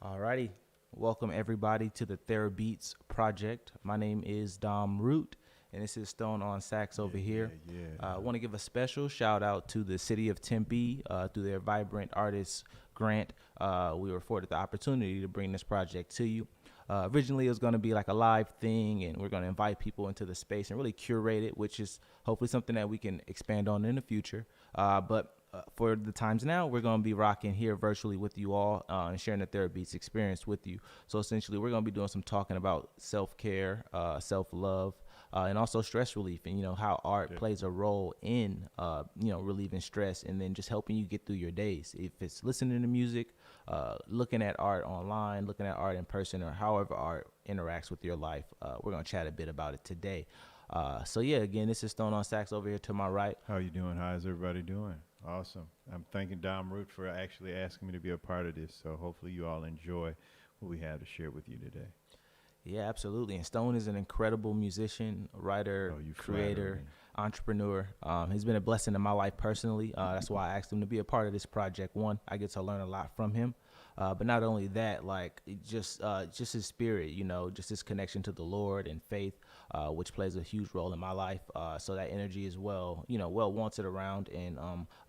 Alrighty, welcome everybody to the Therabeats Project. My name is Dom Root, and this is Stone on Sax over here. I want to give a special shout out to the city of Tempe through their Vibrant Artists Grant. We were afforded the opportunity to bring this project to you. Originally, it was going to be like a live thing, and we're going to invite people into the space and really curate it, which is hopefully something that we can expand on in the future. But for the times now, we're going to be rocking here virtually with you all and sharing the Therabeats experience with you. So essentially, we're going to be doing some talking about self-care, self-love, and also stress relief, and how art plays a role in relieving stress, and then just helping you get through your days. If it's listening to music, looking at art online, looking at art in person, or however art interacts with your life, we're going to chat a bit about it today. Again, this is Stone on Sax over here to my right. How you doing? How's everybody doing? Awesome. I'm thanking Dom Root for actually asking me to be a part of this. So hopefully you all enjoy what we have to share with you today. Yeah, absolutely. And Stone is an incredible musician, writer, creator, entrepreneur. He's been a blessing in my life personally. That's why I asked him to be a part of this project. One, I get to learn a lot from him. But not only that, just his spirit, just his connection to the Lord and faith, which plays a huge role in my life. So that energy is well wanted around, and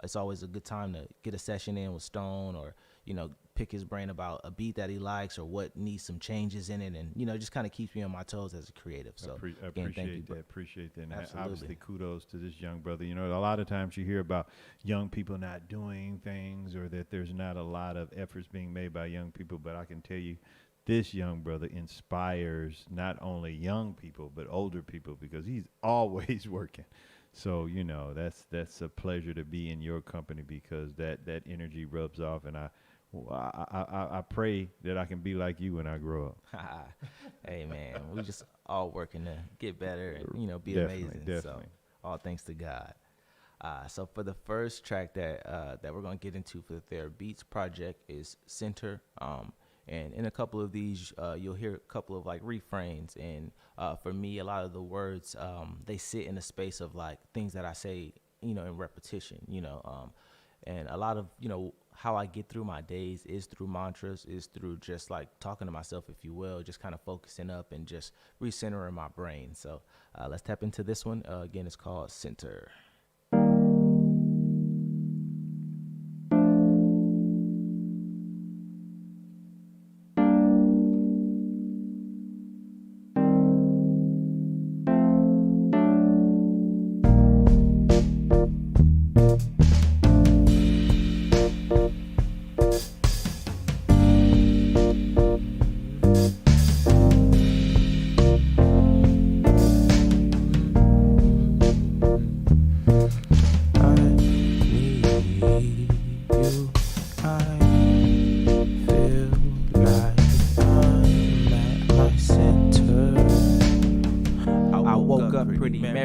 it's always a good time to get a session in with Stone, or pick his brain about a beat that he likes or what needs some changes in it, and just kind of keeps me on my toes as a creative. So again, thank you, appreciate that. And absolutely. Obviously, kudos to this young brother. A lot of times you hear about young people not doing things, or that there's not a lot of efforts being made by young people, but I can tell you, this young brother inspires not only young people but older people, because he's always working. So that's a pleasure to be in your company, because that energy rubs off, and I pray that I can be like you when I grow up. Hey man, we just all working to get better and be amazing. Definitely. So all thanks to God. So for the first track that we're gonna get into for the Therabeats Project is Center. And in a couple of these, you'll hear a couple of refrains. And for me, a lot of the words, they sit in a space of things that I say, in repetition, and a lot of, how I get through my days is through mantras, is through just talking to myself, if you will, just kind of focusing up and just recentering my brain. So let's tap into this one. Again, it's called Center.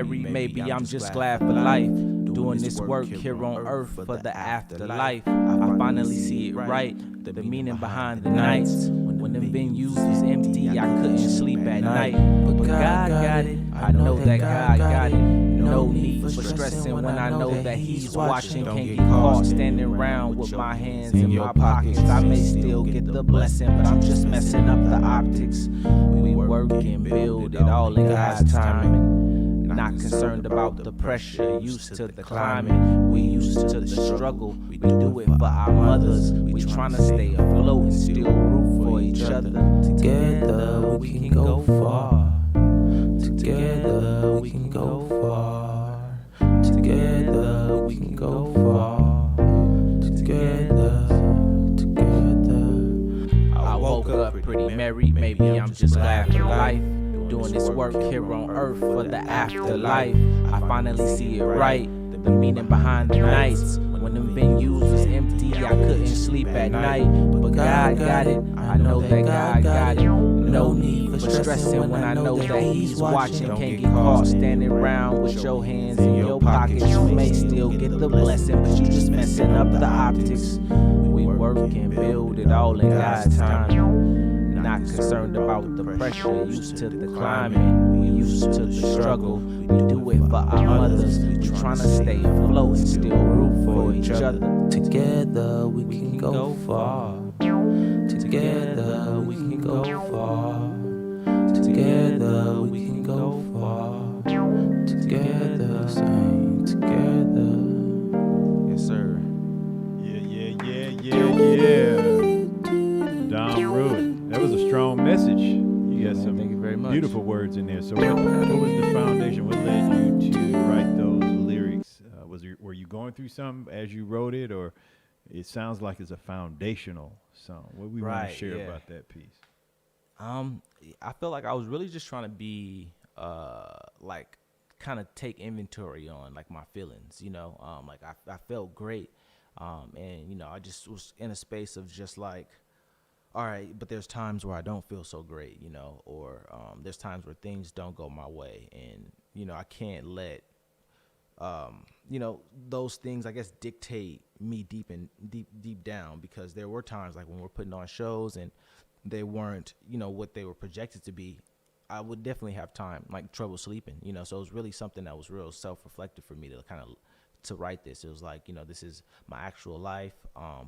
Maybe I'm just glad for life, doing this work here on earth for the afterlife. I finally see it right, the meaning behind the nights. When the venues was empty, I couldn't sleep at night. But God got it, I know that God got it. No need for stressing when I know that He's watching. Can't get caught standing around with my hands in my pockets. I may still get the blessing, but I'm just messing up the optics. We work and build it all in God's timing. Not concerned about the pressure, used to the climate. We used to the struggle, we do it for our mothers. We tryna stay afloat and still root for each other. Together we can go far. Together we can go far. Together we can go far. Together. I woke up pretty merry, maybe I'm just glad for life. Doing this work here on earth for the afterlife. I finally see it right, the meaning behind the nights. When them venues was empty, I couldn't sleep at night. But God got it, I know that God got it. No need for stressing when I know that He's watching. Can't get caught standing around with your hands in your pockets. You may still get the blessing, but you just messing up the optics. We work and build it all in God's time. Not concerned about the pressure, used to the climate. We used to the struggle, we do it for our mothers. We tryna stay afloat and still root for each other. Together we can go far. Together Together we can go far. Together we can go far. Together, sing together. Yes, sir. Yeah. Dom Ruin. That was a strong message. You got some Thank you very much. beautiful words in there. So what was the foundation? What led you to write those lyrics? Were you going through something as you wrote it, or it sounds like it's a foundational song? What we want to share about that piece? I feel like I was really just trying to be like kind of take inventory on like my feelings, you know. Like I felt great. And you know, I just was in a space of just like, all right, but there's times where I don't feel so great, you know, or there's times where things don't go my way, and you know, I can't let you know, those things, I guess, dictate me deep down, because there were times like when we're putting on shows and they weren't, you know, what they were projected to be. I would definitely have trouble sleeping, you know. So it was really something that was real self-reflective for me to kind of to write this. It was like, you know, this is my actual life,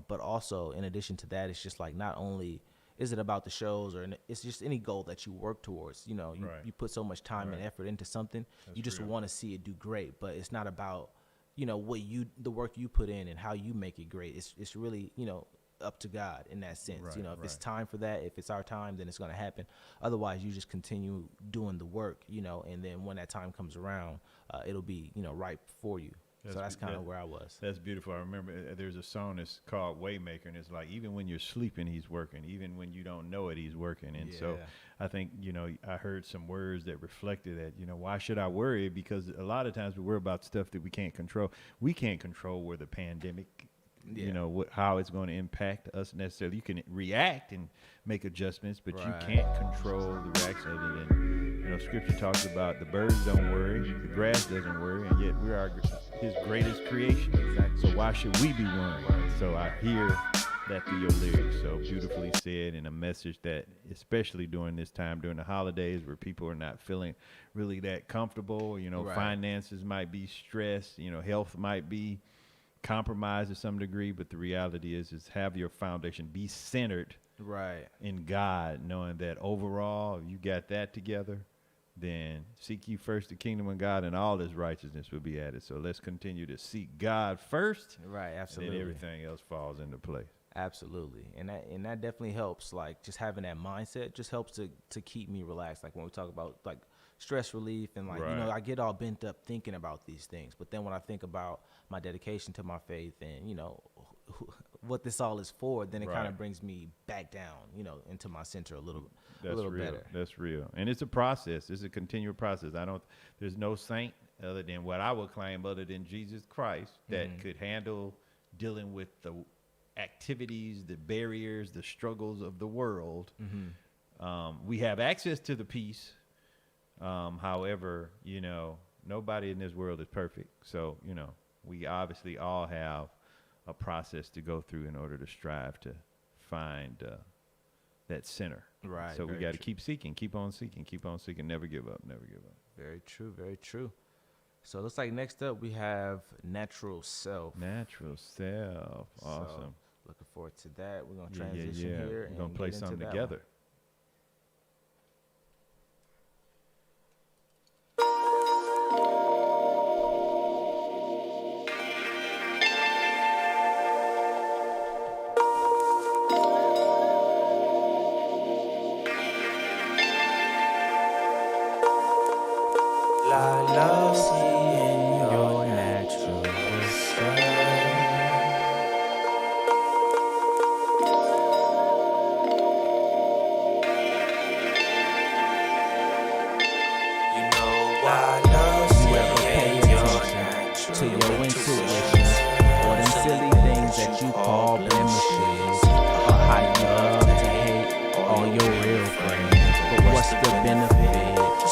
but also in addition to that, it's just like, not only is it about the shows, or it's just any goal that you work towards, you know, you put so much time and effort into something. That's you just want to see it do great, but it's not about, you know, the work you put in and how you make it great. It's really, you know, up to God in that sense. You know, if it's time for that, if it's our time, then it's going to happen. Otherwise, you just continue doing the work, you know, and then when that time comes around, it'll be, you know, right for you. So that's kind of where I was. That's beautiful. I remember there's a song that's called Waymaker, and it's like, even when you're sleeping, he's working. Even when you don't know it, he's working. And so I think, you know, I heard some words that reflected that, you know, why should I worry? Because a lot of times we worry about stuff that we can't control. We can't control where the pandemic, you know, how it's going to impact us necessarily. You can react and make adjustments, but you can't control the reaction other than, you know, scripture talks about the birds don't worry, the grass doesn't worry, and yet we are his greatest creation. So why should we be worrying? So I hear that through your lyrics. So beautifully said, and a message that, especially during this time, during the holidays, where people are not feeling really that comfortable, you know, finances might be stressed, you know, health might be compromised to some degree, but the reality is have your foundation be centered in God, knowing that overall, if you got that together, then seek ye first the kingdom of God, and all his righteousness will be added. So let's continue to seek God first. Absolutely. And then everything else falls into place. Absolutely. And that definitely helps. Like, just having that mindset just helps to keep me relaxed. Like when we talk about like stress relief and like, you know, I get all bent up thinking about these things. But then when I think about my dedication to my faith and, you know, what this all is for, then it kind of brings me back down, you know, into my center a little better. That's real. And it's a process. It's a continual process. There's no saint other than what I would claim, other than Jesus Christ, that could handle dealing with the activities, the barriers, the struggles of the world. We have access to the peace. However, you know, nobody in this world is perfect. So, you know, we obviously all have a process to go through in order to strive to find that center. So we got to keep seeking, keep on seeking, never give up, never give up. Very true, very true. So it looks like next up we have Natural Self. Natural Self. Awesome. So looking forward to that. We're going to transition here. We're going to play something together. I love seeing your natural self. You know I love seeing your natural to your intuition, or them silly things that you call blemishes, or how you love to hate all your real friends. But what's the benefit?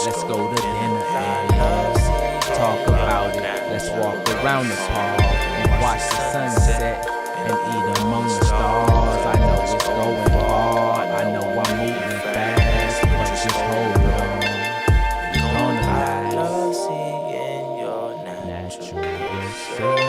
Let's go to dinner and talk about it. Let's walk around the park and watch the sunset and eat among the stars. I know it's going hard. I know I'm moving fast, but just hold on. You're gonna last. I love seeing your natural self.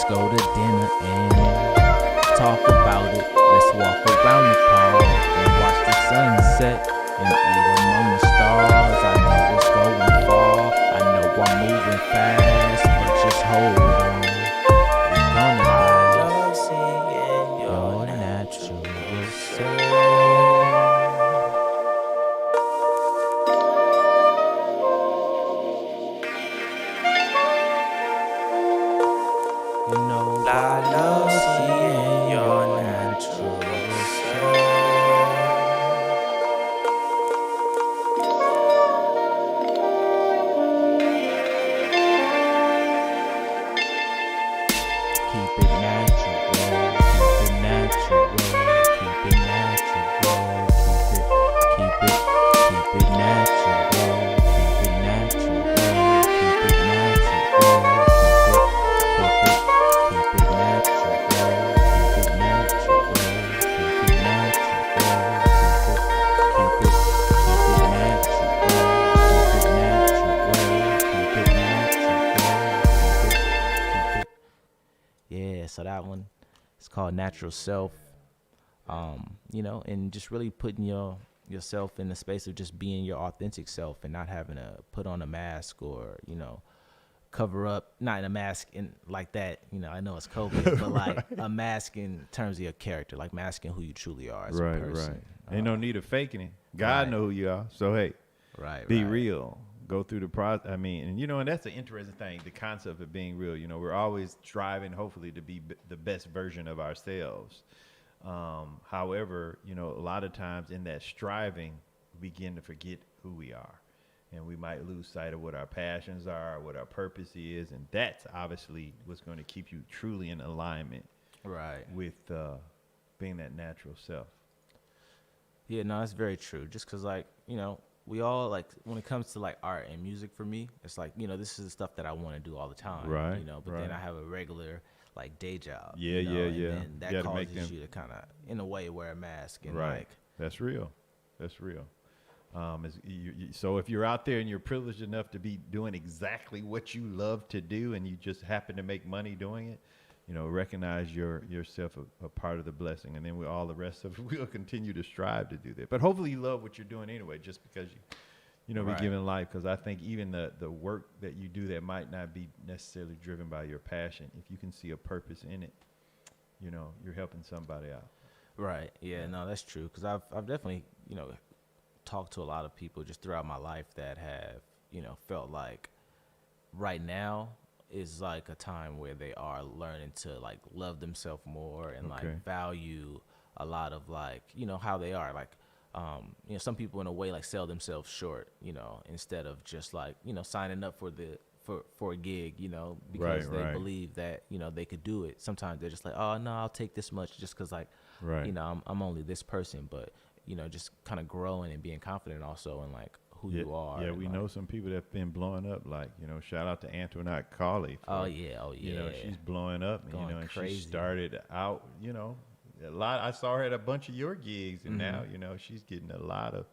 go to dinner and talk about it. Let's walk around the park and watch the sunset and eat among the stars. I know it's going far. I know I'm moving fast, but just hold on. We're gonna love seeing your natural self. You know I love seeing your natural self. Keep it natural, keep it natural, keep it natural, keep it natural, keep it natural, keep it natural, keep it natural, keep it natural, keep it natural, keep it natural. Yeah, so that one is called Natural Self. You know, and just really putting yourself in the space of just being your authentic self and not having to put on a mask or, you know, cover up, not in a mask in like that, you know, I know it's COVID, but like a mask in terms of your character, like masking who you truly are as a person. Right. Ain't no need of faking it. God know who you are. So hey, be real. Go through the process. I mean, and you know, and that's the interesting thing, the concept of being real. You know, we're always striving, hopefully, to be the best version of ourselves. However, you know, a lot of times in that striving, we begin to forget who we are. And we might lose sight of what our passions are, what our purpose is. And that's obviously what's going to keep you truly in alignment with being that natural self. Yeah, no, that's very true. Just because, like, you know, we all, like, when it comes to, like, art and music for me, it's like, you know, this is the stuff that I want to do all the time. Right. You know, but then I have a regular, like, day job. Yeah, you know, yeah. And then that causes you to kind of, in a way, wear a mask. And like, that's real. That's real. So if you're out there and you're privileged enough to be doing exactly what you love to do and you just happen to make money doing it, you know, recognize yourself a part of the blessing. And then all the rest of it, we'll continue to strive to do that. But hopefully you love what you're doing anyway, just because you know, be given life. Because I think even the work that you do that might not be necessarily driven by your passion, if you can see a purpose in it, you know, you're helping somebody out. Right. Yeah, no, that's true. Because I've definitely, you know, talked to a lot of people just throughout my life that have, you know, felt like right now is like a time where they are learning to like love themselves more and like value a lot of like, you know, how they are. Like, you know, some people in a way like sell themselves short, you know, instead of just like, you know, signing up for a gig, you know, because they believe that, you know, they could do it. Sometimes they're just like, oh no, I'll take this much just because like, you know, I'm only this person. But you know, just kind of growing and being confident also in like who you are. Yeah, we know some people that've been blowing up. Like, you know, shout out to Antoinette Carley. Oh yeah. You know, she's blowing up. And, you know, and crazy. She started out, you know, a lot. I saw her at a bunch of your gigs, and now, you know, she's getting a lot of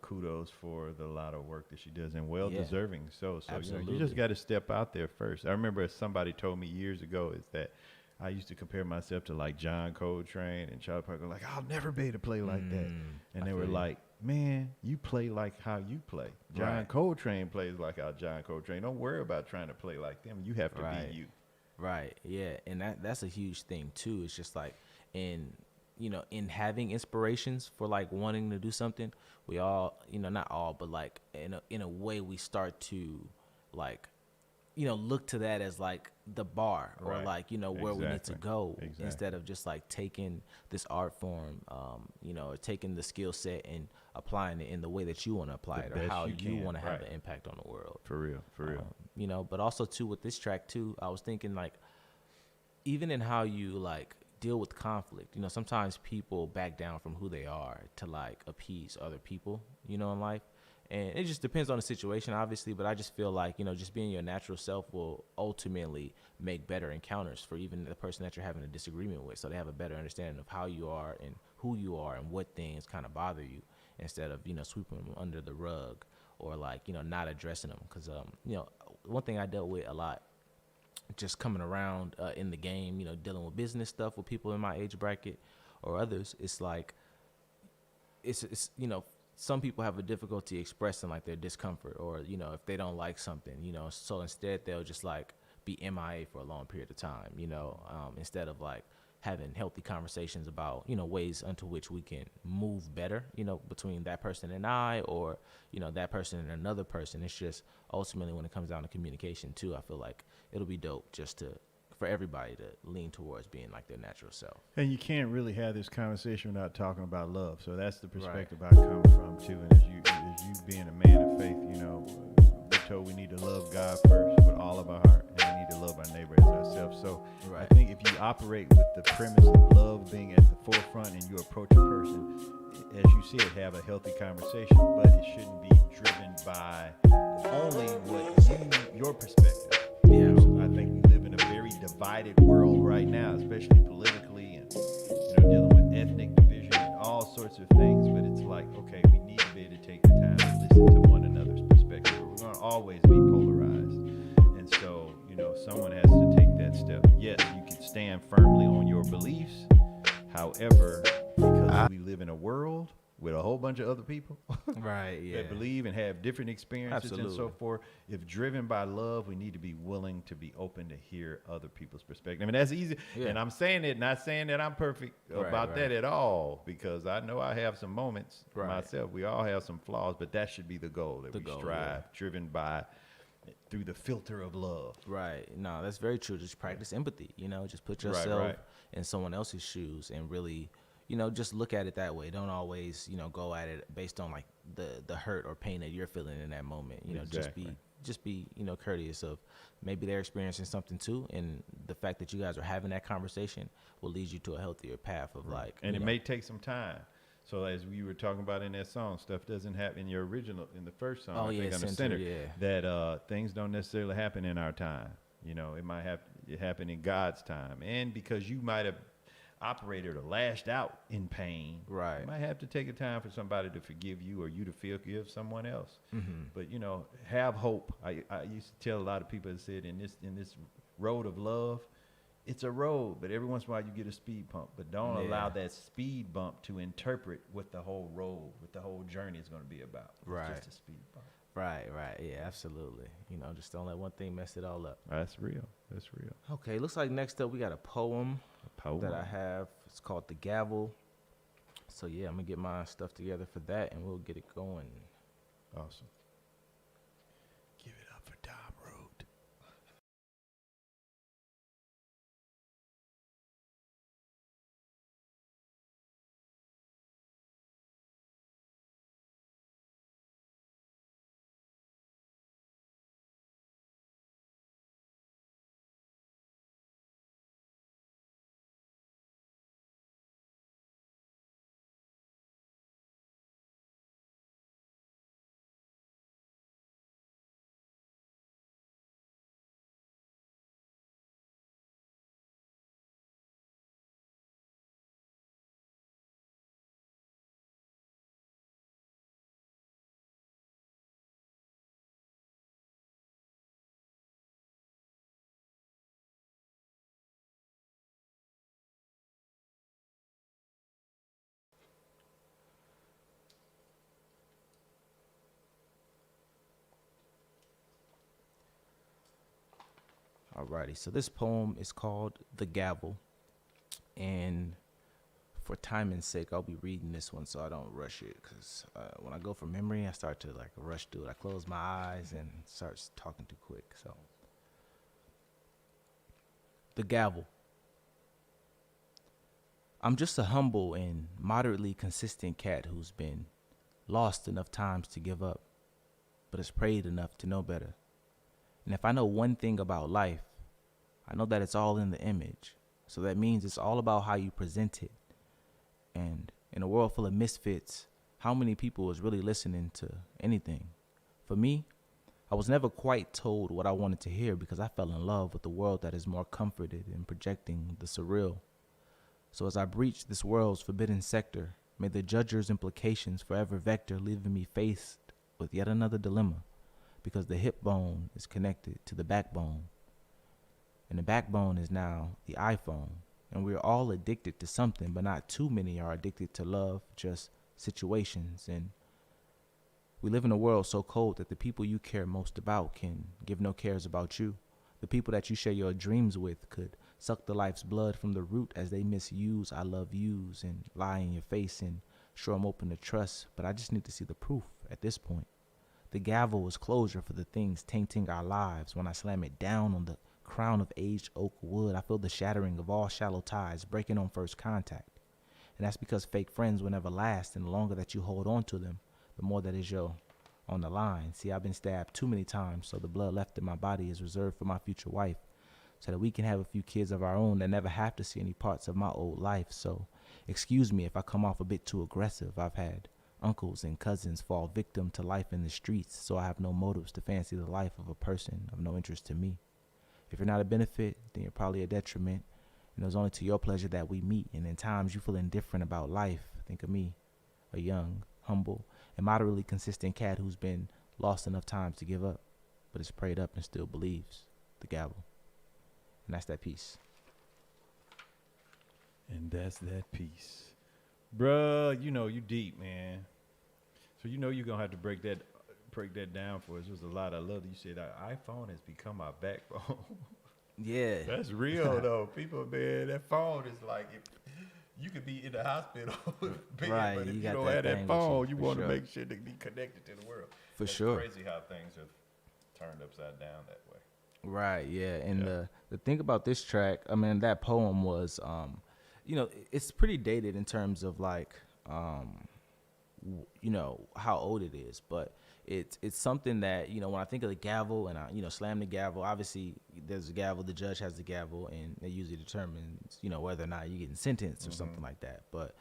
kudos for a lot of work that she does, and well deserving. So you know, you just got to step out there first. I remember somebody told me years ago is that I used to compare myself to like John Coltrane and Charlie Parker. Like, I'll never be able to play like that. And they were like, man, you play like how you play. John Coltrane plays like how John Coltrane. Don't worry about trying to play like them. You have to be you. Right. Yeah. And that's a huge thing too. It's just like in having inspirations for like wanting to do something, we all, you know, not all, but like in a way we start to like, you know, look to that as like the bar or like, you know, where we need to go instead of just like taking this art form, you know, or taking the skill set and applying it in the way that you want to apply it or how you want to have an impact on the world. For real. You know, but also too with this track too, I was thinking like, even in how you like deal with conflict, you know, sometimes people back down from who they are to like appease other people, you know, in life. And it just depends on the situation, obviously, but I just feel like, you know, just being your natural self will ultimately make better encounters for even the person that you're having a disagreement with. So they have a better understanding of how you are and who you are and what things kind of bother you instead of, you know, sweeping them under the rug or like, you know, not addressing them. Because, you know, one thing I dealt with a lot just coming around in the game, dealing with business stuff with people in my age bracket or others, it's like it's some people have a difficulty expressing like their discomfort, or if they don't like something, so instead they'll just like be MIA for a long period of time, instead of like having healthy conversations about ways unto which we can move better, between that person and I, or that person and another person. It's just ultimately when it comes down to communication too, I feel like it'll be dope just for everybody to lean towards being like their natural self. And you can't really have this conversation without talking about love. So that's the perspective Right. I come from too. And as you being a man of faith, we're told we need to love God first with all of our heart, and we need to love our neighbor as ourselves. So Right. I think if you operate with the premise of love being at the forefront, and you approach a person, as you said, have a healthy conversation, but it shouldn't be driven by only your perspective. Yeah. So I think we live in a very divided world right now, especially politically, and dealing with ethnic division and all sorts of things. But it's like, okay, we need to be able to take the time to listen to one another's perspective. We're going to always be polarized, and so someone has to take that step. Yes, you can stand firmly on your beliefs. However, because we live in a world with a whole bunch of other people Right. Yeah. that believe and have different experiences and so Absolutely. forth. If driven by love, we need to be willing to be open to hear other people's perspective. I mean, that's easy. Yeah. And I'm saying it, not saying that I'm perfect about that at all, because I know I have some moments myself. We all have some flaws, but that should be the goal, that we strive, driven by through the filter of love. Right. No, that's very true. Just practice empathy, just put yourself in someone else's shoes and really, just look at it that way. Don't always, go at it based on like the hurt or pain that you're feeling in that moment. Exactly. Just be, courteous of maybe they're experiencing something too. And the fact that you guys are having that conversation will lead you to a healthier path of like, and it may take some time. So as we were talking about in that song, stuff doesn't happen in in the first song, I think on the center, that things don't necessarily happen in our time. It might happen in God's time. And because you might have operated or lashed out in pain, Right. you might have to take a time for somebody to forgive you, or you to forgive someone else. Mm-hmm. But, have hope. I used to tell a lot of people that said in this road of love, it's a road, but every once in a while you get a speed bump. But don't allow that speed bump to interpret what the whole road, what the whole journey is going to be about. Right. It's just a speed bump. Right. Yeah, absolutely. Just don't let one thing mess it all up. That's real. Okay. Looks like next up we got a poem that I have. It's called The Gavel. So yeah, I'm going to get my stuff together for that and we'll get it going. Awesome. Give it up for Dom Root. Alrighty, so this poem is called The Gavel, and for timing's sake, I'll be reading this one so I don't rush it, because when I go from memory, I start to like rush through it. I close my eyes and start talking too quick. So, The Gavel. I'm just a humble and moderately consistent cat who's been lost enough times to give up, but has prayed enough to know better. And if I know one thing about life, I know that it's all in the image. So that means it's all about how you present it. And in a world full of misfits, how many people is really listening to anything? For me, I was never quite told what I wanted to hear because I fell in love with the world that is more comforted in projecting the surreal. So as I breach this world's forbidden sector, may the judger's implications forever vector, leaving me faced with yet another dilemma, because the hip bone is connected to the backbone. And the backbone is now the iPhone. And we're all addicted to something, but not too many are addicted to love, just situations. And we live in a world so cold that the people you care most about can give no cares about you. The people that you share your dreams with could suck the life's blood from the root as they misuse I love yous and lie in your face and sure I'm open to trust, but I just need to see the proof at this point. The gavel is closure for the things tainting our lives. When I slam it down on the crown of aged oak wood, I feel the shattering of all shallow ties breaking on first contact. And that's because fake friends will never last, and the longer that you hold on to them, the more that is your on the line. See, I've been stabbed too many times, so the blood left in my body is reserved for my future wife, so that we can have a few kids of our own that never have to see any parts of my old life. So excuse me if I come off a bit too aggressive. I've had uncles and cousins fall victim to life in the streets, so I have no motives to fancy the life of a person of no interest to me. If you're not a benefit, then you're probably a detriment, and it was only to your pleasure that we meet. And in times you feel indifferent about life, think of me, a young, humble, and moderately consistent cat who's been lost enough times to give up, but is prayed up and still believes. The gavel. And that's that piece. And that's that piece. Bruh, you know you deep, man. So you know you're gonna have to break that down for us. There's a lot I love that you said that iPhone has become my backbone. Yeah. That's real though. People, man, that phone is like you could be in the hospital bed, Right, but if you you got don't that have thing that with phone, you, you for want sure. to make sure to be connected to the world. For It's sure. crazy how things have turned upside down that way. Right, yeah. And Yeah. the thing about this track, I mean, that poem was it's pretty dated in terms of like how old it is, but it's something that, when I think of the gavel and I slam the gavel, obviously there's a gavel, the judge has the gavel, and it usually determines whether or not you're getting sentenced or something like that. But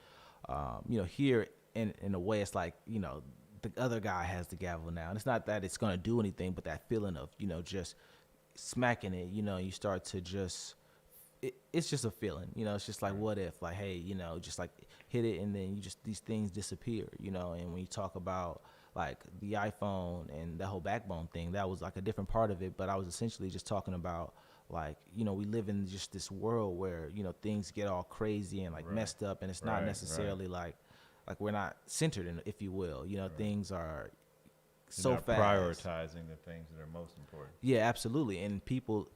here in a way, it's like the other guy has the gavel now, and it's not that it's gonna do anything, but that feeling of just smacking it, you start to just it's just a feeling, it's just like, what if, like, hey, just like hit it, and then these things disappear, and when you talk about like the iPhone and that whole backbone thing, that was like a different part of it, but I was essentially just talking about like, we live in just this world where, things get all crazy and like messed up, and it's not necessarily like we're not centered in, if you will, things are so You're not fast. prioritizing the things that are most important. Yeah, absolutely. And people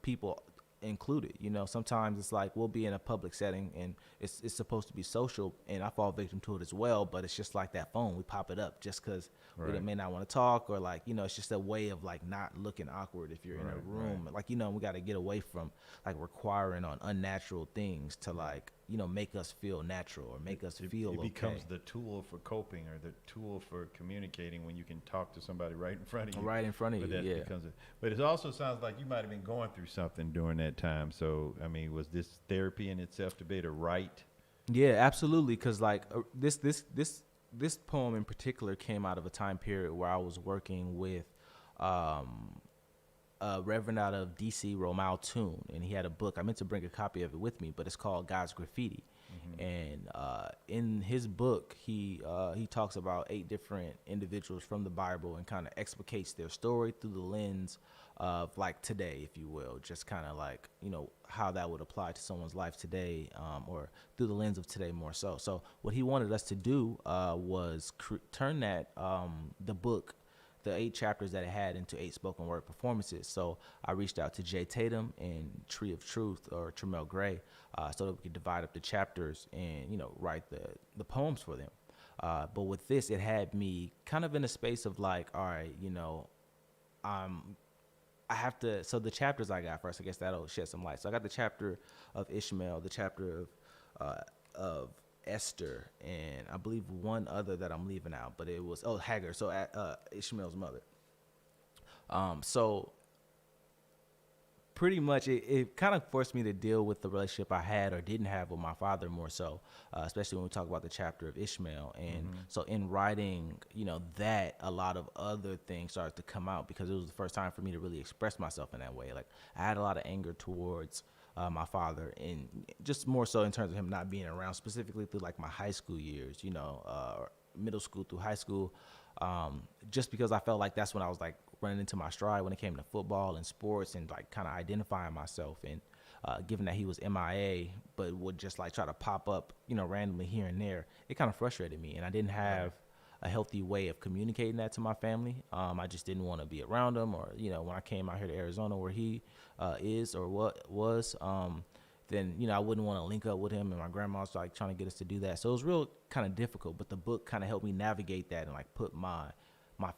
included, sometimes it's like we'll be in a public setting and it's supposed to be social, and I fall victim to it as well, but it's just like that phone, we pop it up just because we may not want to talk, or like, it's just a way of like not looking awkward if you're in a room. Like, we got to get away from like requiring on unnatural things to like, make us feel natural or make us feel It okay. becomes the tool for coping, or the tool for communicating when you can talk to somebody right in front of you. Right in front of But you, that yeah. But it also sounds like you might have been going through something during that time. So, I mean, was this therapy in itself to be able to write? Yeah, absolutely. Because like this poem in particular came out of a time period where I was working with a reverend out of DC, Romal Toon, and he had a book. I meant to bring a copy of it with me, but it's called God's Graffiti. And in his book, he talks about 8 different individuals from the Bible and kind of explicates their story through the lens of like today, if you will, just kind of like, how that would apply to someone's life today, or through the lens of today more so. So what he wanted us to do was turn that the book, the 8 chapters that it had, into 8 spoken word performances. So I reached out to Jay Tatum and Tree of Truth, or Tremel Gray, so that we could divide up the chapters and, write the poems for them. But with this, it had me kind of in a space of like, all right, I have to, so the chapters I got first, I guess that'll shed some light. So I got the chapter of Ishmael, the chapter of Esther, and I believe one other that I'm leaving out, but it was Hagar. So Ishmael's mother. So pretty much it kind of forced me to deal with the relationship I had or didn't have with my father more so, especially when we talk about the chapter of Ishmael. And so in writing, that a lot of other things started to come out, because it was the first time for me to really express myself in that way. Like I had a lot of anger towards my father, and just more so in terms of him not being around, specifically through like my high school years, middle school through high school, just because I felt like that's when I was like running into my stride when it came to football and sports and like kind of identifying myself. And given that he was MIA, but would just like try to pop up, randomly here and there, it kind of frustrated me. And I didn't have a healthy way of communicating that to my family. I just didn't want to be around him, or, when I came out here to Arizona where he is or what was, then, I wouldn't want to link up with him, and my grandma was like trying to get us to do that. So it was real kind of difficult, but the book kind of helped me navigate that and like put my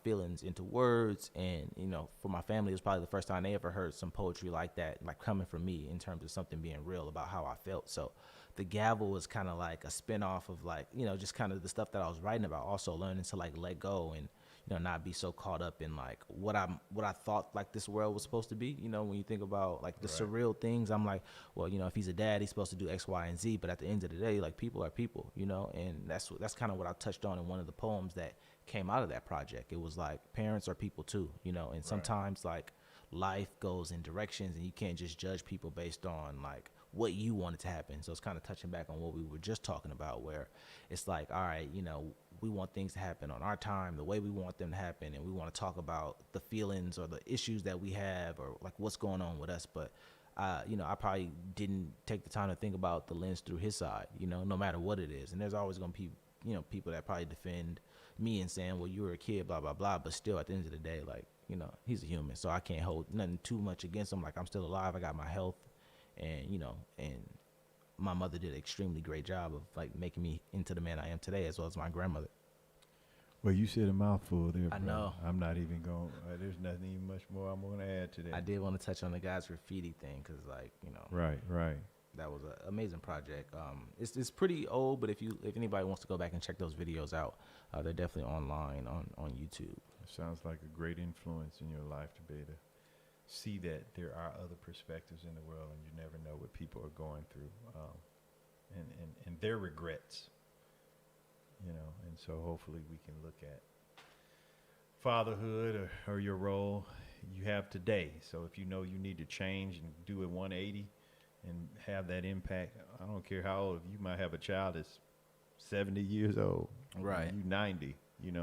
feelings into words. And, for my family, it was probably the first time they ever heard some poetry like that, like coming from me in terms of something being real about how I felt. So The Gavel was kind of like a spinoff of like, just kind of the stuff that I was writing about, also learning to like let go and, not be so caught up in like what I thought like this world was supposed to be. When you think about like the surreal things, I'm like, well, if he's a dad, he's supposed to do X, Y, and Z. But at the end of the day, like people are people, and that's kind of what I touched on in one of the poems that came out of that project. It was like parents are people too, and sometimes like life goes in directions and you can't just judge people based on like what you wanted to happen. So it's kind of touching back on what we were just talking about, where it's like, all right, we want things to happen on our time, the way we want them to happen, and we want to talk about the feelings or the issues that we have or like what's going on with us. But I probably didn't take the time to think about the lens through his side, no matter what it is. And there's always going to be, people that probably defend me and saying, well, you were a kid, blah, blah, blah. But still, at the end of the day, like, he's a human, so I can't hold nothing too much against him. Like, I'm still alive. I got my health, and, and my mother did an extremely great job of like making me into the man I am today, as well as my grandmother. Well, you said a mouthful there, bro. I know. I'm not even going, there's nothing even much more I'm going to add to that. I did want to touch on the guy's graffiti thing, because like, Right. That was an amazing project. It's pretty old, but if anybody wants to go back and check those videos out, they're definitely online on YouTube. It sounds like a great influence in your life to be able to see that there are other perspectives in the world, and you never know what people are going through, and their regrets, and so hopefully we can look at fatherhood or your role you have today. So if you need to change and do a 180 and have that impact, I don't care how old, you might have a child that's 70 years old, right? You 90,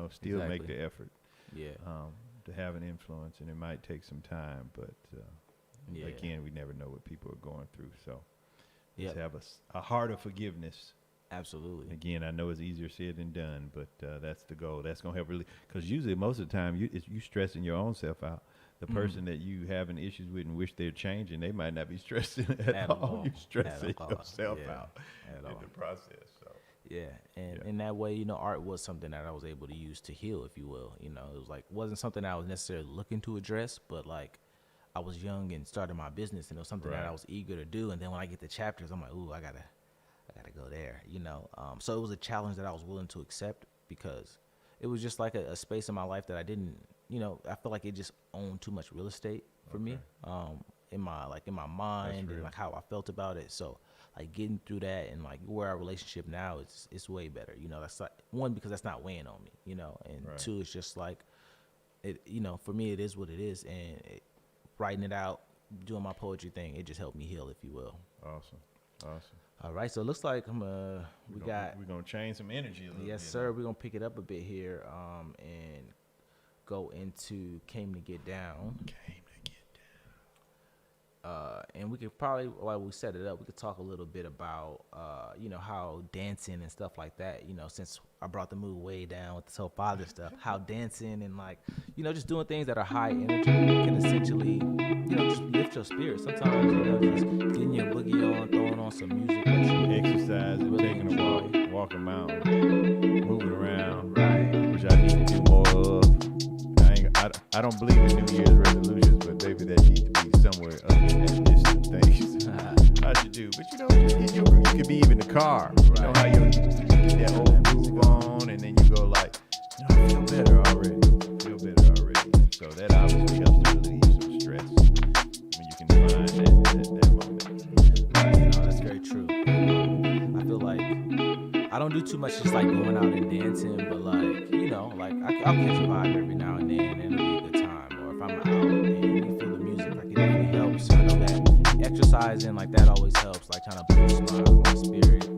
still Exactly. make the effort. Yeah. To have an influence, and it might take some time, but again, we never know what people are going through. So let's have a heart of forgiveness. Absolutely. Again, I know it's easier said than done, but that's the goal. That's going to help really, because usually most of the time you stressing your own self out. The person that you having issues with and wish they're changing, they might not be stressing at all. You're stressing yourself out in the process. So. Yeah, and in that way, art was something that I was able to use to heal, if you will. It was like, wasn't something I was necessarily looking to address, but like I was young and started my business, and it was something that I was eager to do. And then when I get the chapters, I'm like, ooh, I gotta go there, So it was a challenge that I was willing to accept, because it was just like a space in my life that I didn't, I feel like it just owned too much real estate for me, in my mind and like how I felt about it. So like getting through that, and like where our relationship now it's way better. That's like, one, because that's not weighing on me, and two, it's just like it, for me it is what it is, and writing it out, doing my poetry thing, it just helped me heal, if you will. Awesome. All right, so it looks like we're gonna change some energy a little bit. Yes, sir. We're gonna pick it up a bit here, and go into Came to Get Down. And we could probably, while we set it up, we could talk a little bit about, how dancing and stuff like that, since I brought the mood way down with this whole father stuff, how dancing and like, just doing things that are high energy can essentially, just lift your spirit. Sometimes, just getting your boogie on, throwing on some music. Exercising, really taking a enjoy. walk around, moving around, Right. which I need to do more of. I don't believe in New Year's resolutions, but maybe that needs to be somewhere other than that distant things I should do. But you could be even in the car. You know how you get that old groove on, and then you go like, I feel better already. And so that obviously helps to relieve some stress when you can find that moment. Right, no, that's very true. I feel like I don't do too much just like going out and dancing, but like, I'll catch a vibe every now and then, and it'll be a good time. Or if I'm out and you feel the music, like it definitely helps. I know that exercising like that always helps, like kind of boost my spirit.